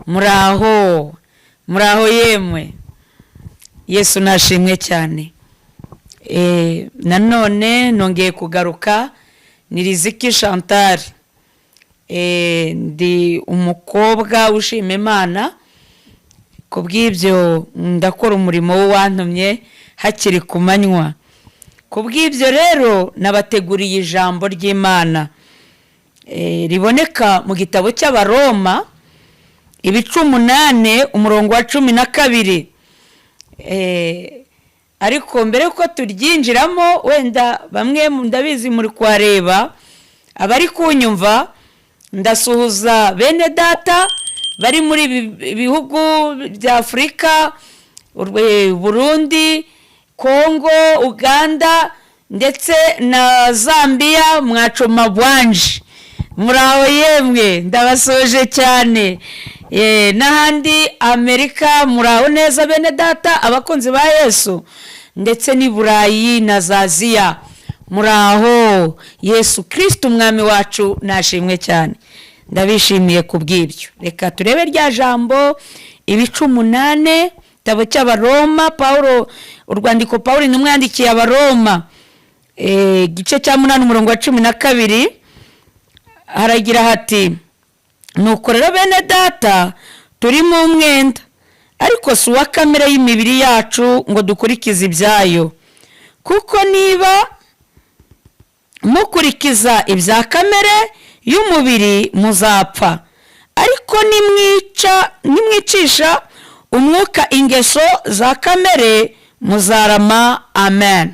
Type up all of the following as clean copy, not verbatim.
muraho yemwe. Yesu nashimwe cyane. Nanone nongeye kugaruka ni Riziki Chantal. Ndi umukobwa ushima Imana, kubw'ibyo ndakora umurimo w'uwantumye hakiri ku manywa. Kubw'ibyo rero nabateguriye ijambo ry'Imana riboneka mu gitabo cy'Abaroma ibice 8 umurongo wa 12. Ariko mbere ko turyinjiramo, wenda bamwe ndabizi muri kwareba, abari kunyumva ndasuhuza bene data bari muri bihugu bya Afrika, Burundi, Kongo, Uganda ndetse na Zambia. Mwacoma bwanje, muraho yemwe, ndabasoje cyane. N'ahandi Amerika muraho neza bene data, abakunzi ba Yesu, ndetse ni Burayi na Aziya muraho. Yesu Kristo umwami wacu nashimwe cyane, ndabishimiye kubw'ibyo. Reka turebe rya jambo ibice 8 tabo cy'Abaroma. Paulo, urwandiko Paulo ni umwandikiye Abaroma, gice cya 8 umurongo wa 12, haragira hati: nuko rero bene data turi mu mwenda, ariko si uwa kamere y'imibiri yacu ngo dukurikize ibyayo. Kuko niba mukurikiza ibya kamere y'umubiri muzapfa, ariko nimwicisha umwuka ingeso za kamere muzarama. Amen.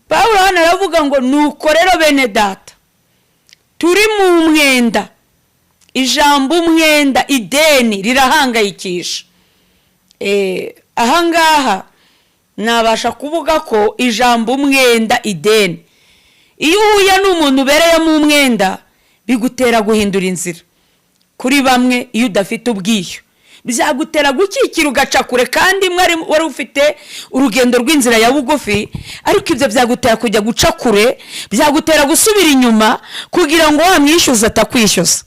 Paulo hano aravuga ngo nuko rero bene data turi mu mwenda. Ijambo umwenda, ideni, rirahangayikisha. Ahangaha nabasha kuvuga ko ijambo umwenda, ideni, iyo uhuye n'umuntu ubereyemo umwenda bigutera guhindura inzira. Kuri bamwe iyo udafite ubwishyu byagutera gukikira ugaca kure, kandi wari ufite urugendo rw'inzira ya bugufi, ariko ibyo byagutera kujya guca kure, byagutera gusubira inyuma kugira ngo wamwishyuza atakwishyuza.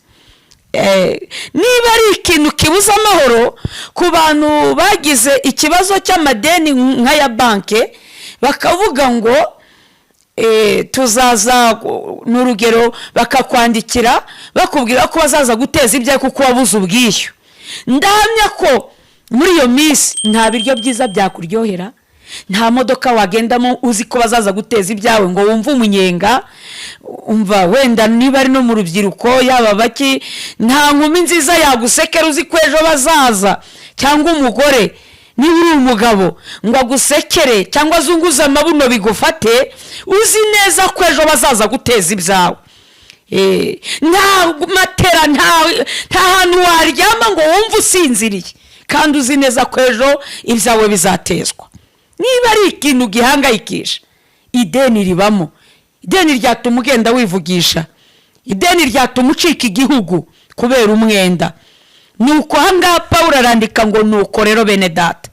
Niba ari ikintu kibuza amahoro ku bantu bagize ikibazo cy'amadeni nk'aya banke, bakavuga ngo tuzaza n'urugero, bakakwandikira bakubwira ko bazaza guteza ibyawe kuko wabuze ubwishyu. Ndahamya ko muri iyo minsi nta biryo byiza byakuryohera, nta modoka wagendamo uzi ko bazaza guteza ibyawe ngo wumve umunyenga. Umva, wenda niba ari no mu rubyiruko yaba baki, nta nkumi nziza yagusekera uzi ko ejo bazaza, cyangwa umugore niba uri umugabo ngo agusekere cyangwa azunguze amabuno bigufate, uzi neza ko ejo bazaza guteza ibyawe. Nta matera, nta hantu waryama ngo wumve usinziriye, kandi uzi neza ko ejo ibyawe bizatezwa. Niba ari ikintu gihangayikisha, ideni ribamo. Ideni ryatuma ugenda wivugisha, ideni ryatuma ucika igihugu kubera umwenda. Nuko hanga Paulo arandika ngo nuko rero bene data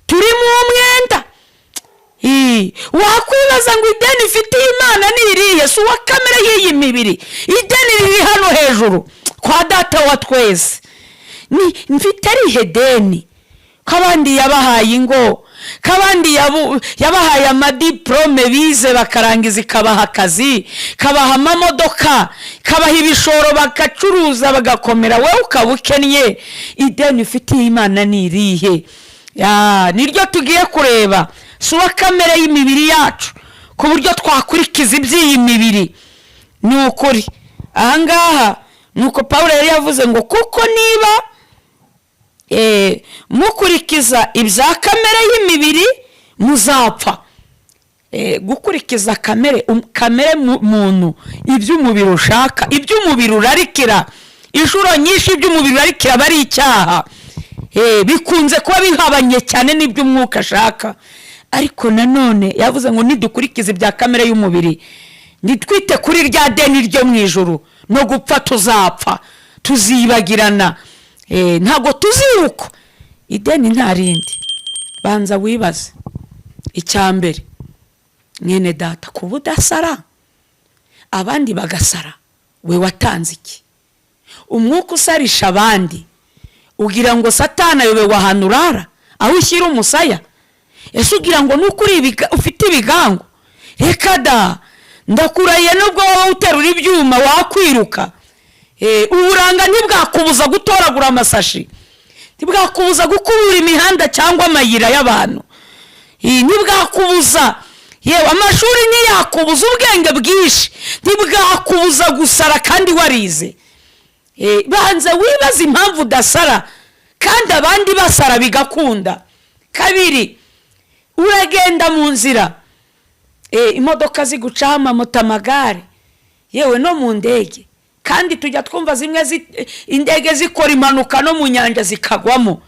turi mu mwenda. Wakwibaza ngo ideni ifite Imana ni iriye, si uwa kamere y'iyi mibiri. Ideni riri hano hejuru kwa data wa twese. Mfite ari hedeni kabandi yabahaye ingo, kabandi yabahaye amadiplome bize bakarangiza, ikabaha akazi, kabaha amamodoka, kabaha ibishoro bagacuruza bagakomera, wewe ukabukennye. Ideni ifitiye Imana ni irihe? Niryo tugiye kureba. Si uwa kamere y'imibiri yacu ku buryo twakurikiza iby'iyi mibiri. Ni ukuri ahangaha nuko Paulo yari yavuze ngo kuko niba mukurikiza ibya kamere y'imibiri muzapfa. Gukurikiza kamere muntu, iby'umubiri ushaka, iby'umubiri urarikira. Inshuro nyinshi iby'umubiri urarikira bari icyaha. Bikunze kuba bihabanye cyane n'iby'umwuka ashaka. Ariko nanone yavuze ngo nidukurikiza ibya kamere y'umubiri, nitwite kuri rya deni ryo mu ijuru, no gupfa tuzapfa, tuzibagirana. Ntago tuziruka. Ideni nta rindi. Banza wibaze icyambere, mwene data, kuba udasara abandi bagasara, we watanze iki? umwuka usarisha abandi, ugira ngo Satani ayobewe ahantu urara aho ushyira umusaya? ese ugira ngo nukuri ufite ibigango? reka da, ndakurahiye nubwo wowe uterura ibyuma wakwiruka. Uburanga ntibwakubuza gutoragura amasashi, ntibwakubuza gukubura imihanda cyangwa amayira y'abantu, ntibwakubuza, yewe amashuri ntiyakubuza ubwenge bwinshi, ntibwakubuza gusara kandi warize. Banze wibaza impamvu udasara kandi abandi basara bigakunda. Kabiri, uragenda mu nzira, imodoka zigucaho, amamoto, amagare, yewe no mu ndege, kandi tujya twumva zimwe indege zikora impanuka no mu nyanja zikagwamo.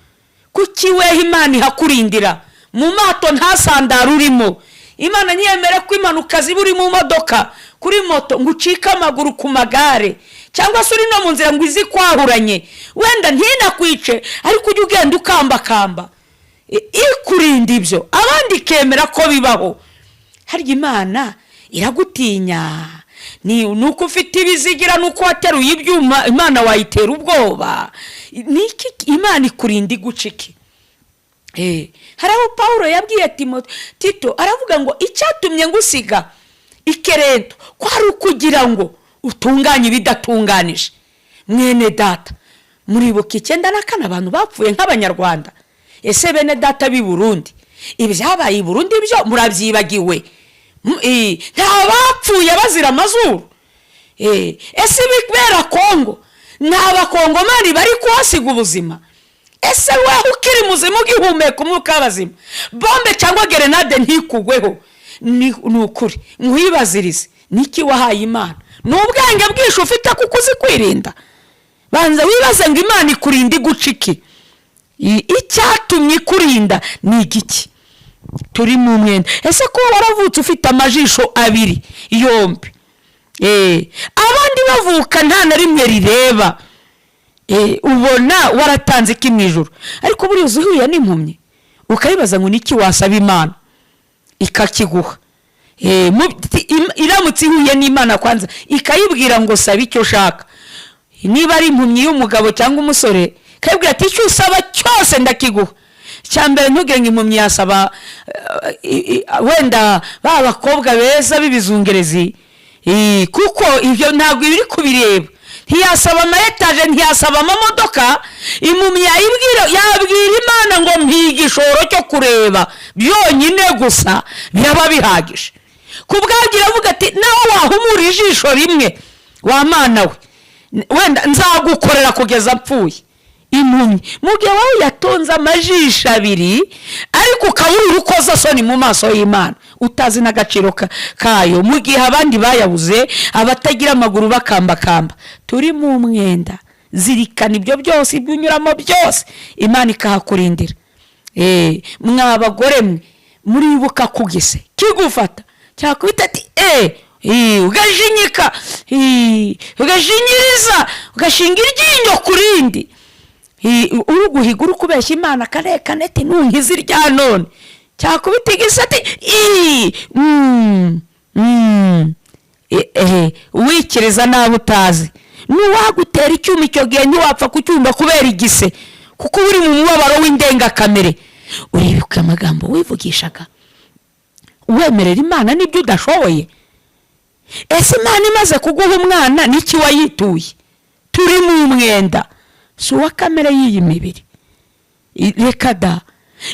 Kuki weho Imana ihakurindira? Mu mato nta sandara urimo. Imana ntiyemere ko impanuka ziba uri mu modoka, kuri moto, ngo ucike amaguru ku magare, cyangwa se uri no mu nzira ngo izi kwahuranye, wenda ntinakwice ariko ujye ugenda ukambakamba. Ikurinda ibyo, abandi ikemera ko bibaho. Harya Imana iragutinya? Nuko ufite ibizigira, nuko wateruye ibyuma Imana wayitera ubwoba? Niki Imana ikurinda igucike? Hari aho Pawulo yabwiye Tito, aravuga ngo icyatumye ngusiga Ikereto kwari ukugira ngo utunganye ibidatunganije. Mwene data, muribuka 94 abantu bapfuye nk'abanyarwanda. Ese bene data b'i Burundi, ibyabaye i Burundi byo murabyibagiwe? Nta bapfuye bazira amazuru. Ese bibera Kongo, n'abakongomani bari kuhasiga ubuzima? Ese wewe ukiri muzima ugihumeka umwuka w'abazima, bombe cyangwa gerenade ntikugweho? Ni ukuri nkwibazirize, niki wahaye Imana? N'ubwenge bwisho ufite kuko uzi kwirinda? Banza wibaze ngo Imana ikurinda iguciki. Icyatumye ikurinda ni igiki? Turi mu mwenda. Ese ko waravutse ufite amajisho abiri yombi, abandi bavuka nta na rimwe rireba, ubona waratanze iki mu ijuru? Ariko buri uzuhuye n'impumyi ukayibaza ngo niki wasaba Imana ikakiguha? Iramutse ihuye n'Imana kwanza ikayibwira ngo saba icyo ushaka, niba ari impumyi y'umugabo cyangwa umusore, kayibwira ati icyo usaba cyose ndakiguha. Cyambere ntugire ngo impumyi yasaba wenda babakobwa beza b'ibizungerezi, kuko ibyo ntabwo biri kubireba. Ntiyasaba amayetaje, ntiyasaba amamodoka. Impumyi yabwira Imana ngo mpiga ishoro cyo kureba byonyine gusa biraba bihagije. Kubwagira avuga ati nawe wahumura ijisho rimwe, wa Mana we, wenda nzagukorera kugeza mpfuye. Impumyi mugihe wawe yatonze amajisho abiri, ariko ukabura urukoza soni mu maso y'Imana, utazi n'agaciro kayo, mugihe abandi bayabuze, abatagira amaguru bakambakamba. Turi mu mwenda, zirikana ibyo byose ibyunyuramo byose, Imana ikahakurindira. Mwa bagore mwe, muribuka kugise kigufata cyakubita ati ugajinyika, ugajinyiriza, ugashinga iryinyo kurindi, uruguhiga uri kubeshya Imana kaneti ntunkize irya none, cyakubita igisati wikiriza nawe utazi. Nuwagutera icyuma icyo gihe ntiwapfa kucyumva kubera igise, kuko uri mu mubabaro w'indengakamere. Uribuka amagambo wivugishaga wemerera Imana n'ibyo udashoboye? Ese Imana imaze kuguha umwana niki wayituye? Turi mu mwenda, si uwa kamere y'iyi mibiri. Reka da,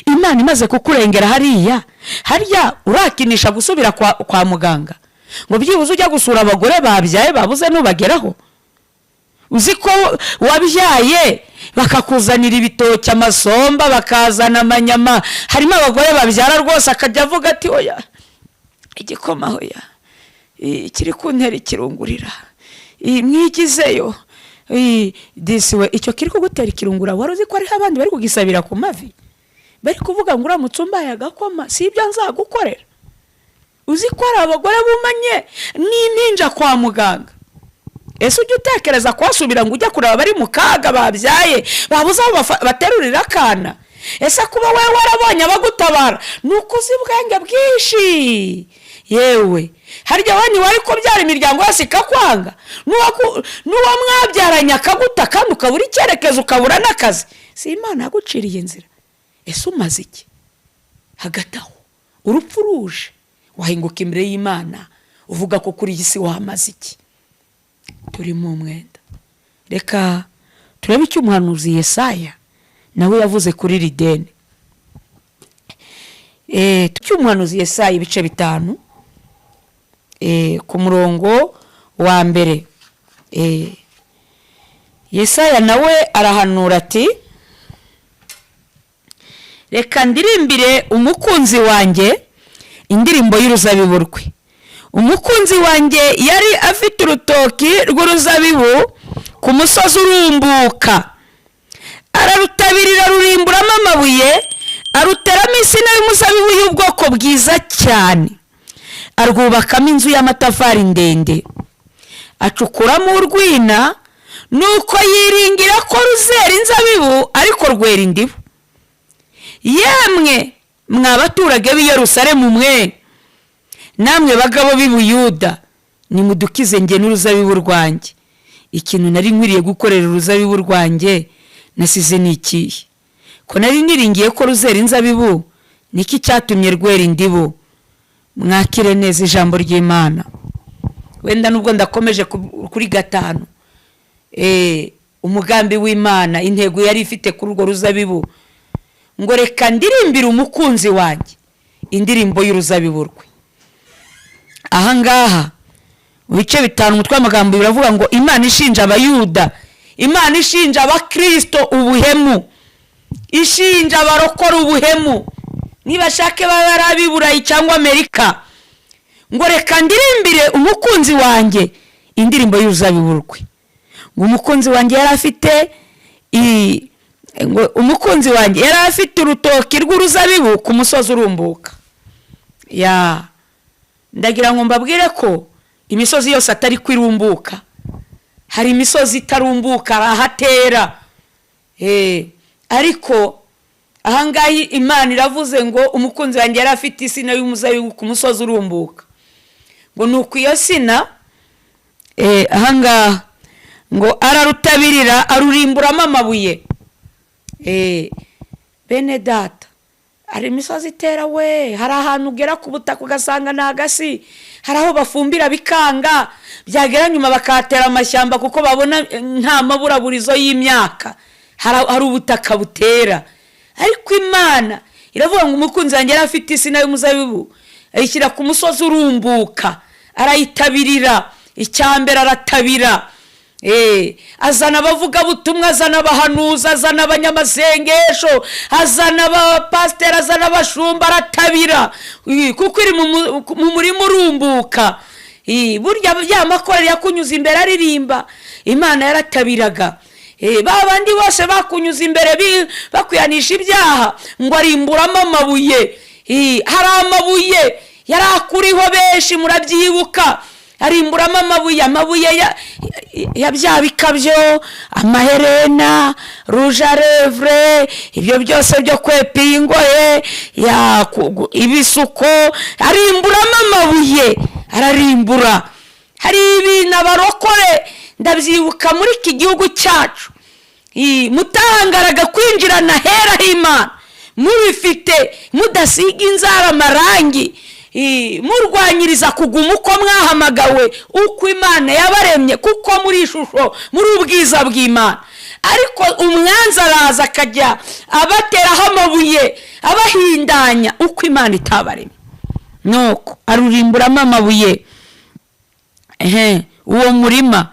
Imana imaze kukurengera harya urakinisha gusubira kwa muganga ngo byibuze ujya gusura abagore babyaye babuze nubageraho? Uzi ko wabyaye bakakuzanira ibitoki, amasomba, bakazana amanyama. Harimo abagore babyara rwose akajya avuga ati oya igikoma hoya kiri kuntera ikirungurira, mwigizeyo disiwe icyo kiri kugutera ikirungura. Wari uzi ko ari abandi bari kugisabira ku mavi, bari kuvuga ngo uramutse umbaye agakoma si ibyo nzagukorera? Uzi ko ari abagore bumanye n'impinja kwa muganga. Ese ujya utekereza kwasubira ngo ujya kureba bari mu kaga babyaye babuze aho baterurira akana? Ese kuba wewe warabonye abagutabara nuko uzi ubwenge bwinshi? yewe harya wani wari ko byara imiryango yose ikakwanga n'uwo mwabyaranye akaguta kandi ukabura icyerekezo ukabura n'akazi, si Imana yaguciriye inzira? ese umaze iki? hagati aho urupfu ruje wahinguka imbere y'Imana uvuga ko kuri iyi si wamaze iki? turi mu mwenda. Reka turebe icyo umuhanuzi Yesaya nawe yavuze kuri rideni. Cy'umuhanuzi Yesaya ibice 5 ku murongo wa mbere. Yesaya nawe arahanura ati, reka ndirimbire umukunzi wanjye indirimbo y'uruzabibu rwe. Umukunzi wanjye yari afite urutoki rw'uruzabibu ku musozi urumbuka, ararutabirira rurimburamo amabuye, aruteramo insina y'umuzabibu y'ubwoko bwiza cyane, arwubakamo inzu y'amatafari ndende, acukuramo urwina, nuko yiringira ko ruzera inzabibu ariko rwera indibu. Yemwe mwa baturage b'i Yerusalemu mwe, namwe bagabo b'i Buyuda, nimudukize nge n'uruzabibu rwanjye. Ikintu nari nkwiriye gukorera uruzabibu rwanjye nasize n'ikihe? Ko nari niringiye ko ruzera inzabibu, niki cyatumye rwera indibu? Mwakire neza ijambo ry'Imana. Wenda nubwo ndakomeje kuri 5, umugambi w'Imana, intego yari ifite kuri urwo ruzabibu, ngo reka ndirimbire umukunzi wanjye indirimbo y'uruzabibu rwe. Ahangaha mu bice 5 umutwe w'amagambo biravuga ngo Imana ishinja Abayuda, Imana ishinja Abakristo ubuhemu, ishinja abarokora ubuhemu, nibashake baba ari Burayi cyangwa Amerika, ngo reka ndirimbire umukunzi wanjye indirimbo y'uruzabibu rwe. Ngo umukunzi wanjye yari afite umukunzi wanjye yari afite urutoki rw'uruzabibu ku musozi urumbuka. Ndagira ngo mbabwire ko imisozi yose atari kwirumbuka, hari imisozi itarumbuka arahatera. Ariko ahangaha Imana iravuze ngo umukunzi wanjye yari afite insina y'umuzabibu ku musozi urumbuka. Ngo nuko iyo sina ahangaha ngo ararutabirira arurimburamo amabuye. Bene data, hari imisozi itera we, hari ahantu ugera ku butaka ugasanga n'agasi, hari aho bafumbira bikanga, byagera nyuma bakatera amashyamba kuko babona nta maburaburizo y'imyaka, hari ubutaka butera. Ariko Imana iravuga ngo umukunzi wanjye yari afite insina y'umuzabibu, ayishyira ku musozi urumbuka, arayitabirira. Icyambere aratabira, azana abavuga butumwa, azana abahanuza, azana abanyamasengesho, azana abapasiteri, azana abashumba, aratabira kuko iri mu murimo urumbuka. Burya bya makorari yakunyuza imbere aririmba, Imana yaratabiraga. Babandi bose bakunyuza imbere bakwiyanisha ibyaha, ngo arimburamo amabuye. Hari amabuye yarakuriho benshi murabyibuka, arimburamo amabuye ya bya bikabyo, amaherena, rouge à lèvres, ibyo byose byo kwepa ingoye, ibisuko, arimburamo amabuye, ararimbura. Hari ibintu abarokore ndabyibuka muri iki gihugu cyacu, mutahangaraga kwinjirana hera h'Imana mubifite, mudasiga inzara amarangi, murwanyiriza kuguma uko mwahamagawe, uko Imana yabaremye, kuko muri ishusho muri ubwiza bw'Imana. Ariko umwanzi araza akajya abateraho amabuye, abahindanya uko Imana itabaremye, nuko arurimburamo amabuye. Uwo murima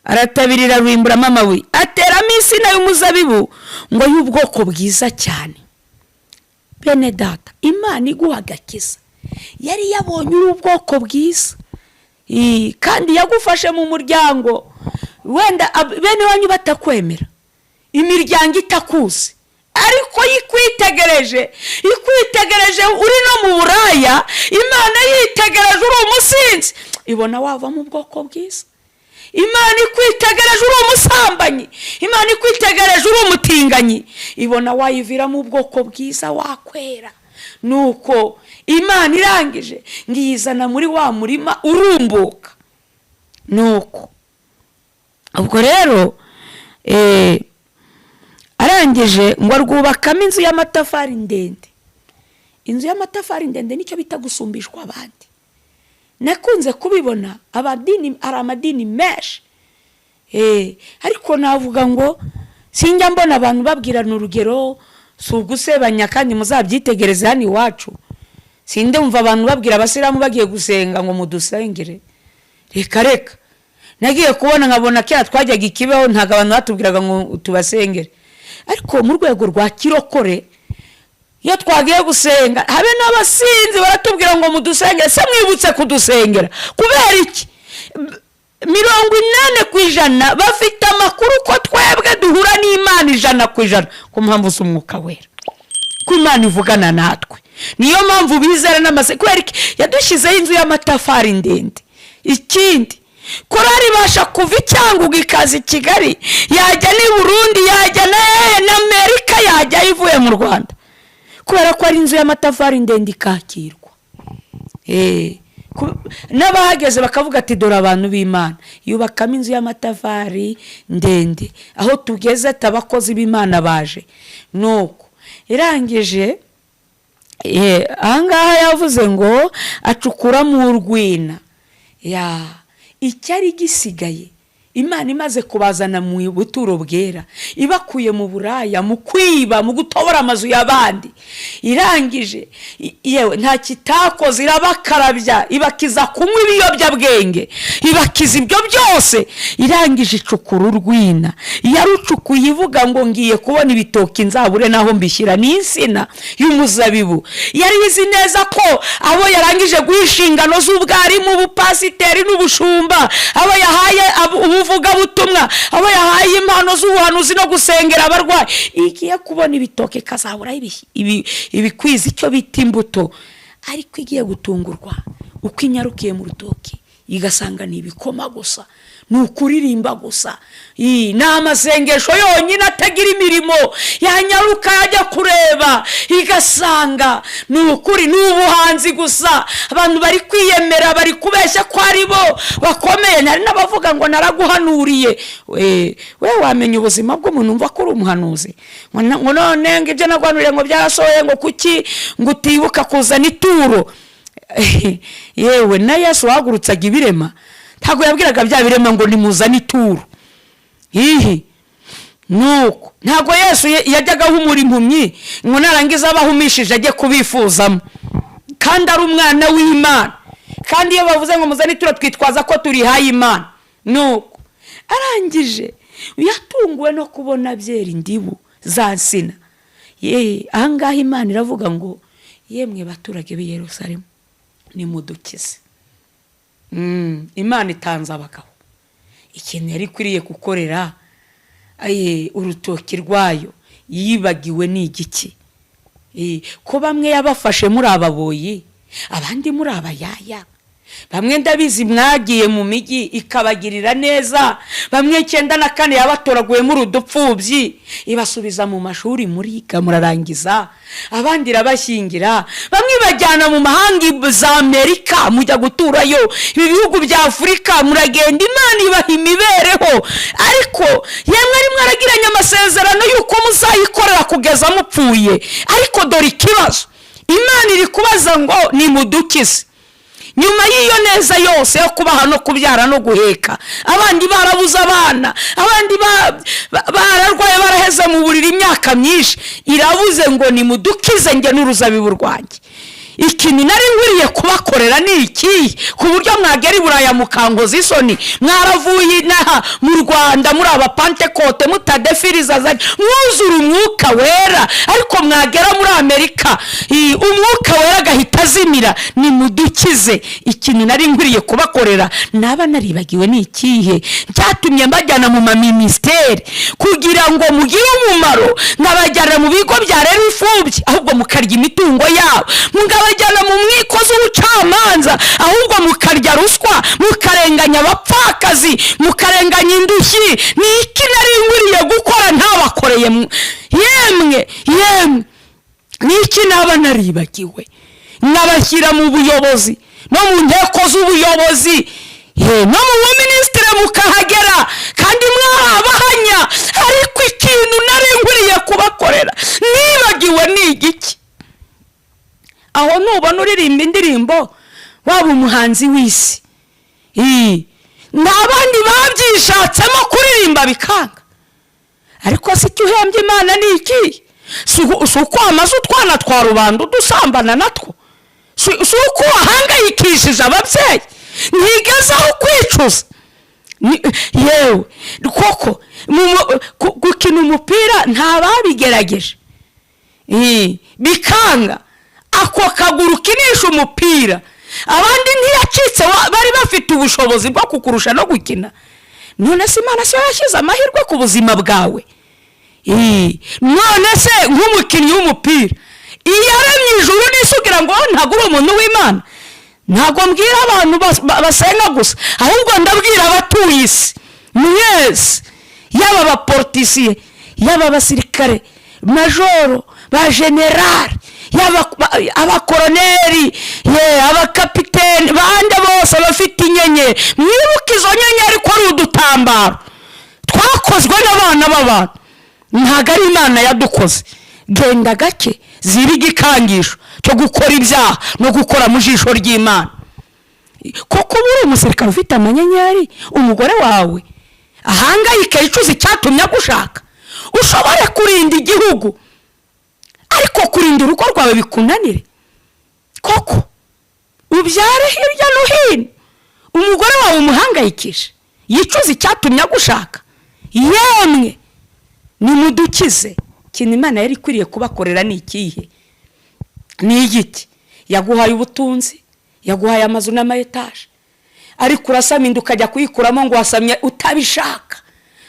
aratabirira arurimburamo amabuye, ateramo insina y'umuzabibu ngo y'ubwoko bwiza cyane. Bene data, Imana iguhagakiza yari yabonye ubwoko bwiza, kandi yagufashe mu muryango. Wenda bene wanyu batakwemera, imiryango itakuzi, ariko yikwitegereje uri no mu buraya, Imana yitegereje uri umusinzi, ibona wava mu bwoko bwiza. Imana ikwitegereje uri umusambanyi, Imana ikwitegereje uri umutinganyi, ibona wayivira mu bwoko bwiza, wakwera nuko Imana irangije ngiyizana muri wa murima urumbuka. Nuko ubwo rero arangije ngo rwubakamo inzu y'amatafari ndende. Inzu y'amatafari ndende nicyo bita gusumbishwa abandi. Nakunze kubibona abadini, ari amadini menshi, ariko navuga ngo sinjya mbona abantu babwirana urugero, si ugusebanya kandi muzabyitegereze hano iwacu. Sinde umva abantu babwira abasilamu bagiye gusenga ngo mudusengere. Reka nagiye kubona nkabona kera twajyaga ikibeho ntago abantu batubwiraga ngo tubasengere, ariko mu rwego rwa kirokore iyo twagiye gusenga habe n'abasinzi baratubwira ngo mudusengere. Se mwibutse kudusengera kubera iki? 80% bafite amakuru ko twebwe duhura n'Imana 100% ku mpamvu z'umwuka wera, ko Imana ivugana natwe. Niyo mpamvu bizera kubera iki yadushizeho inzu y'amatafari ndende. Ikindi korari basha kuva icyanguga ikazi Kigali, yajya ni Burundi, yajya na Amerika, yajya ivuye mu Rwanda, kubera ko ari inzu y'amatafari ndende ikakirwa. N'abahageze bakavuga ati dore abantu b'Imana. Yubakamo inzu y'amatafari ndende, aho tugeze tabakozi b'Imana baje. Nuko irangije ahangaha yavuze ngo acukura mu rwina. Icyari gisigaye Imana imaze kubazana mu buturo bwera, ibakuye mu buraya, mu kwiba, mu gutobora amazu y'abandi, irangije yewe nta kitakoze, irabakarabya, ibakiza kunywa ibiyobyabwenge, ibakiza ibyo byose. Irangije icukura urwina. Yarucukuye ivuga ngo ngiye kubona ibitoki nzabure naho mbishyira, n'insina y'umuzabibu. Yari izi neza ko abo yarangije guhishingano z'ubwarimu, ubupasiteri n'ubushumba, abo yahaye ubuvuga butumwa, abo yahaye impano z'ubuhanuzi no gusengera abarwayi, igiye kubona ibitoke kazabura ibikwiza icyo bita imbuto. Ariko igiye gutungurwa uko inyarukiye mu rutoki igasanga ni ibikoma gusa, ni ukuririmba gusa, ni amasengesho yonyine atagira imirimo. Yanyaruka yajya kureba igasanga ni ukuri, ni ubuhanzi gusa. Abantu bari kwiyemera, bari kubeshya ko ari bo bakomeye. Nari n'abavuga ngo naraguhanuriye. We wamenya ubuzima bw'umuntu umva ko uri umuhanuzi, ngo none ngo ibyo naguhanuriye ngo byarasohoye, ngo kuki ngo utibuka kuzana ituro. Yewe na Yesu wahagurutsaga ibirema ntago yabwiraga bya birema ngo nimuzane ituro. Nuko ntago Yesu yajyaga ahumura impumyi ngo narangiza abahumishije ajye kubifuzamo, kandi ari umwana w'Imana. Kandi iyo bavuze ngo muzane ituro twitwaza ko turi hayi Imana. Nuko arangije yatunguwe no kubona byera indibu za nsina. Ahangaha Imana iravuga ngo yemwe baturage b'i Yerusalemu nimudukize. Imana itanze abagabo. Ikintu yari kwiriye gukorera urutoki rwayo yibagiwe ni igiki? Ko bamwe yabafashe muri ababoyi, abandi muri abayaya. Bamwe ndabizi mwagiye mu migi ikabagirira neza, bamwe 94 yabatoraguye muri udupfubyi ibasubiza mu mashuri muriga murarangiza, abandi rabashingira, bamwe bajyana mu mahanga za Amerika mujya guturayo, ibi bihugu bya Afrika muragenda, Imana ibaha imibereho. Ariko yemwe ari mwaragiranye amasezerano yuko muzayikorera kugeza mupfuye. Ariko dore ikibazo, Imana iri kubaza ngo nimudukize. Nyuma y'iyo neza yose yo kubaha no kubyara no guheka, abandi barabuza abana, abandi bararwaye baraheze mu buriri imyaka myinshi, irabuze ngo nimudukize nge n'uruzabibu rwanjye. Ikintu nari ngwiriye kubakorera ni iki? Ku buryo mwagera i Buraya mukankoza isoni, mwaravuye inaha mu Rwanda muri aba Pentecote mutadefiriza mwuzura umwuka wera, ariko mwagera muri Amerika umwuka wera gahita azimira. Nimudukize. Ikintu nari ngwiriye kubakorera naba naribagiwe ni ikihe? Cyatumye mbajyana mu ministeri kugira ngo mugire umumaro, nkabajyana mu bigo bya rero imfubyi ahubwo mukarya imitungo yabo, mugabajyana mu mwiko z'ubucamanza ahubwo mukarya ruswa, mukarenganya abapfakazi, mukarenganya indushyi. Ni iki nari ngwiriye gukora ntabakoreye? Yemwe n'iki naba naribagiwe nkabashyira mu buyobozi no mu nteko z'ubuyobozi no mu buminisitiri mukahagera kandi mwahabahanya, ariko ikintu nari nkwiriye kubakorera nibagiwe ni igiki? Aho nubona uririmba indirimbo waba umuhanzi w'isi, n'abandi babyishatsemo kuririmba bikanga, ariko si cyo uhembye Imana ni iki? Si uko amaze utwana twa rubanda udusambana natwo, si uko wahangayikishije ababyeyi ntigeze aho kwicuza. Yewe koko gukina umupira ntababigerageje bikanga, ako kaguru kinisha umupira abandi ntiyacitse, bari bafite ubushobozi bwo kukurusha no gukina. None se Imana se yashyize amahirwe ku buzima bwawe? None se nk'umukinnyi w'umupira iyo aremye ijuru n'isi ugira ngo ntabwo uri umuntu w'Imana? Ntabwo mbwira abantu basenga gusa, ahubwo ndabwira abatuye isi mwese, yaba abaportisiye, yaba abasirikare, majoro, ba generali, yaba abakoroneri, abakapiteni, bande bose bafite inyenyeri. Mwibuke izo nyenyeri ko ari udutambaro twakozwe n'abana b'abantu, ntabwo ari Imana yadukoze. Genda gake ziba igikangisho cyo gukora ibyaha no gukora mu jisho ry'Imana. Koko buri umusirikare ufite amanyenyeri, umugore wawe ahangayika yicuza icyatumye agushaka. Ushobore kurinda igihugu ariko kurinda urugo rwawe bikunanire. Koko ubyare hirya no hino, umugore wawe umuhangayikisha yicuza icyatumye agushaka. Yemwe nimudukize. Ikintu Imana yari ikwiriye kubakorera ni ikihe? Ni igiti? Yaguhaye ubutunzi, yaguhaye amazu n'amayetaje, ariko urasaminda ukajya kuyikuramo ngo wasamye utabishaka.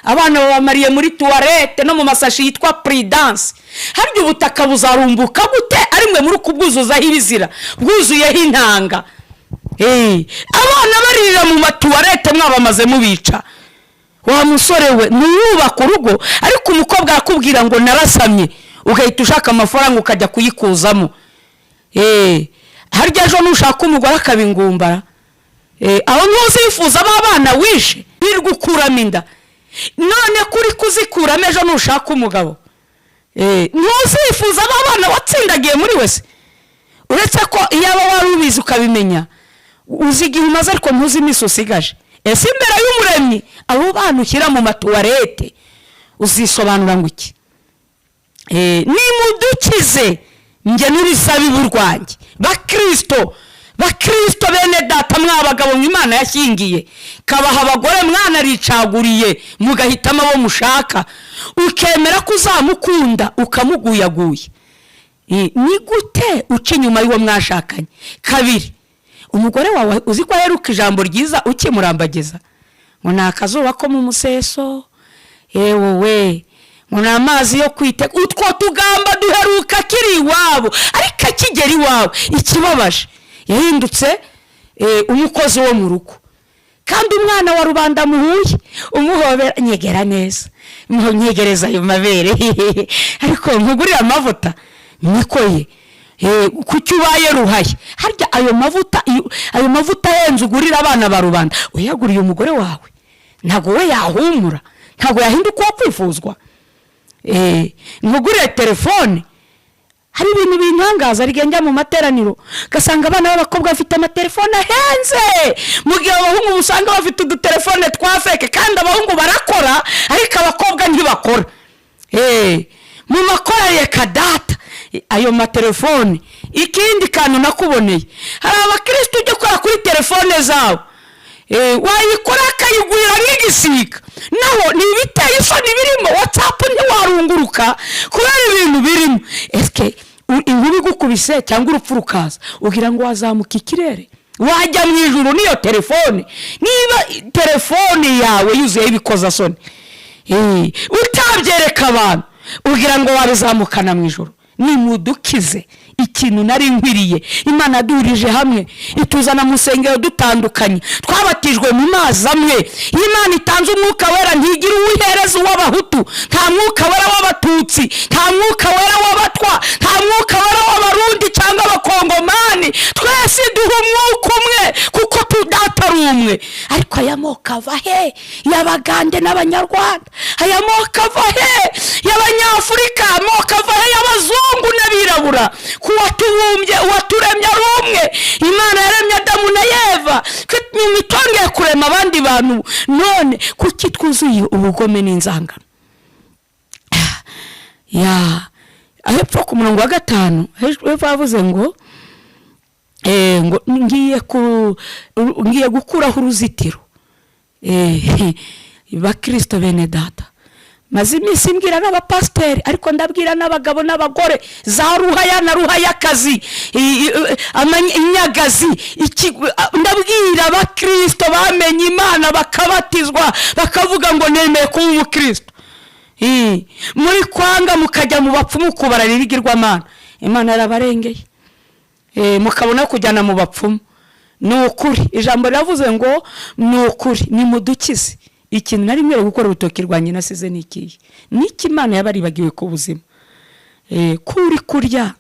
Abana babamariye muri tuwarete no mu masashi yitwa Prudence. Harya ubutaka buzarumbuka gute ari mwe muri kubwuzuzaho ibizira, bwuzuyeho intanga? Abana baririra mu matuwarete mwabamaze mubica. Wa musore we nuyubaka urugo, ariko umukobwa akubwira ngo narasamye, ugahita ushaka amafaranga ukajya kuyikuzamo. Harya ejo nushaka umugore akabingumbara, aho ntuzifuza abana wishe birgukuramo inda. None kuri kuzikuramo ejo nushaka umugabo, ntuzifuza abana watsindagiye muri wese. Uretse ko iyaba wari ubizi ukabimenya, uzigihe umaze ariko ntuzi imiso usigaje. Ese imbere y'Umuremyi abo bana ushyira mu matuwarete uzisobanura ngo iki? Nimudukize nge n'urusabibu rwanjye. Bakristo bene data mwabagabo Imana yashyingiye, kabaha abagore mwana ricaguriye, mugahitamo abo mushaka, ukemera kuzamukunda ukamuguyaguye. Ni gute uca inyuma y'uwo mwashakanye? Kabiri, umugore wawe uzi ko aheruka ijambo ryiza ukimurambagiza ngo ni akazuba ko mu museso, yewe ngo ni amazi yo kwiteka. Utwo tugamba duheruka kiri iwabo, ariko akigera iwawe ikibabaje yahindutse umukozi wo mu rugo. Kandi umwana wa rubanda muhuye umuhobera, nyegera neza, nyegereza ayo mabere ariko nkugurira amavuta nikoye kuki ubaye ruhaye. Harya ayo mavuta yenze ugurira abana ba rubanda uyaguriye umugore wawe, ntago we yahumura, ntago yahinduka uwo kwifuzwa. Nkugurire telefone, hari ibintu bintangaza rigenda mu materaniro gasanga abana b'abakobwa bafite amatelefone ahenze, mu gihe abahungu usanga bafite udutelefone twa feke, kandi abahungu barakora ariko abakobwa ntibakora. Mu makorari kadata ayo matelefone. Ikindi kantu nakuboneye, hari abakristo ujye kora kuri telefone zabo, wayikora akayigurira nk'igisiga, naho ni ibiteye isoni birimo. WhatsApp ntiwarunguruka kubera ibintu birimo. Eske inkuru igukubise cyangwa urupfu rukaza ugira ngo wazamuka ikirere wajya mu ijuru niyo telefone? Niba telefone yawe yuzuye ibikoza soni, utabyereka abantu ugira ngo wabizamukana mu ijuru. Nimudukize ikintu nari nkwiriye. Imana yaduhurije hamwe ituzana mu nsengero dutandukanye, twabatijwe mu mazi amwe. Imana itanze umwuka wera ntigira uwihereza uw'abahutu, nta mwuka wera w'abatutsi, nta mwuka wera w'abatwa, nta mwuka wera w'abarundi cyangwa abakongomani. Twese duha umwuka umwe kuko tudata ari umwe. Ariko aya moko ava he? Y'Abagande n'Abanyarwanda. Aya moko ava he? Y'Abanyafurika. Amoko ava he? Y'Abazungu n'Abirabura. Kuwatubumbye uwaturemye ari umwe. Imana yaremye Adamu na Eva, nyuma itongeye kurema abandi bantu. None kuki twuzuye ubugome n'inzangano? Hepfo ku murongo wa 5 hepfo havuze ngo ngiye gukuraho uruzitiro. Bakristo bene data, maze iminsi mbwira n'abapasiteri, ariko ndabwira n'abagabo n'abagore, za ruhaya na ruhayakazi, inyagazi, ndabwira abakristo bamenye Imana bakabatizwa bakavuga ngo nemeye kuba umukristo. Muri kwanga mukajya mu bapfumu kubarara ibigirwamana, Imana yarabarengeye. Mukabona kujyana mu bapfumu. Ni ukuri ijambo riravuze ngo ni ukuri nimudukize. Ikintu nari mwere gukora urutoki rwanjye nasize nikiye, niki Imana yabaribagiwe ku buzima. Kuri kurya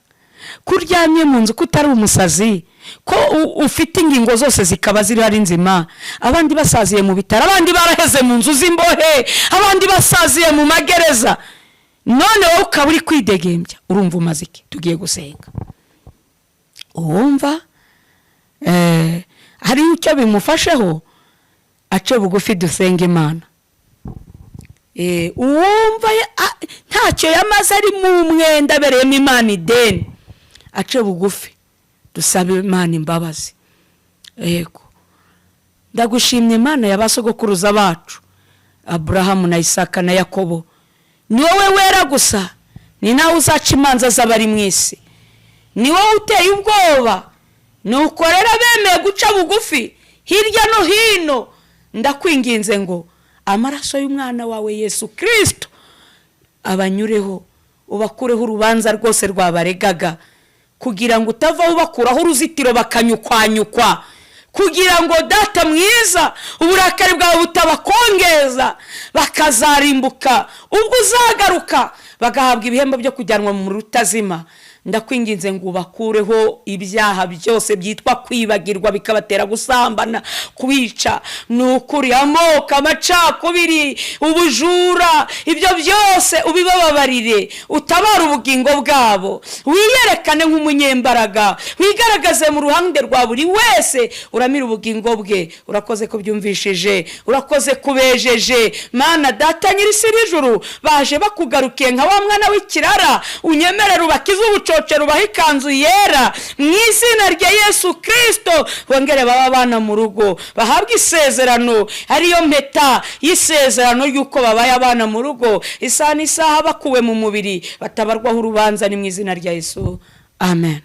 kuryamye mu nzu kutari umusazi, ko ufite ingingo zose zikaba ziri ari nzima. Abandi basaziye mu bitaro, abandi baraheze mu nzu z'imbohe, abandi basaziye mu magereza. None wowe ukaba uri kwidegembya, urumva umaze iki? Tugiye gusenga. Uwumva hari icyo bimufasheho, ace bugufi dusenga Imana. Uwumva ntacyo yamaze ari mu mwenda abereyemo Imana ideni, ace bugufi dusabe Imana imbabazi. Yego, ndagushimye Imana y'abasogokuruza bacu Aburahamu na Isaka na Yakobo. Ni wowe wera gusa, ni nawe uzaca imanza z'abari mu isi. Ni wowe uteye ubwoba, nukorera bemeye guca bugufi hirya no hino. Ndakwinginze ngo amaraso y'umwana wawe Yesu Kristo abanyureho, ubakureho urubanza rwose rwabaregaga, kugira ngo utava ubakuraho uruzitiro bakanyukwanyukwa, kugira ngo Data mwiza uburakari bwawe butabakongeza bakazarimbuka. Ubwo uzagaruka bagahabwa ibihembo byo kujyanwa mu rutazima. Ndakwinginze ngo ubakureho ibyaha byose byitwa kwibagirwa bikabatera gusambana, kubica, nukuri, amoko, amacakubiri, ubujura, ibyo byose ubibababarire, utabara ubugingo bwabo, wiyerekane nk'umunyembaraga, wigaragaze mu ruhande rwa buri wese, uramira ubugingo bwe. Urakoze ko byumvishije, urakoze kubejeje. Mana Data nyir'isi n'ijuru, baje bakugarukiye nka wa mwana w'ikirara, unyemerera ubakize ubucocero, ubaha ikanzu yera mu izina rya Yesu Kristo. Bongere baba abana mu rugo, bahabwe isezerano, ariyo mpeta y'isezerano y'uko babaye abana mu rugo isaha n'isaha bakuwe mu mubiri, batabarwaho urubanza. Ni mu izina rya Yesu, amen.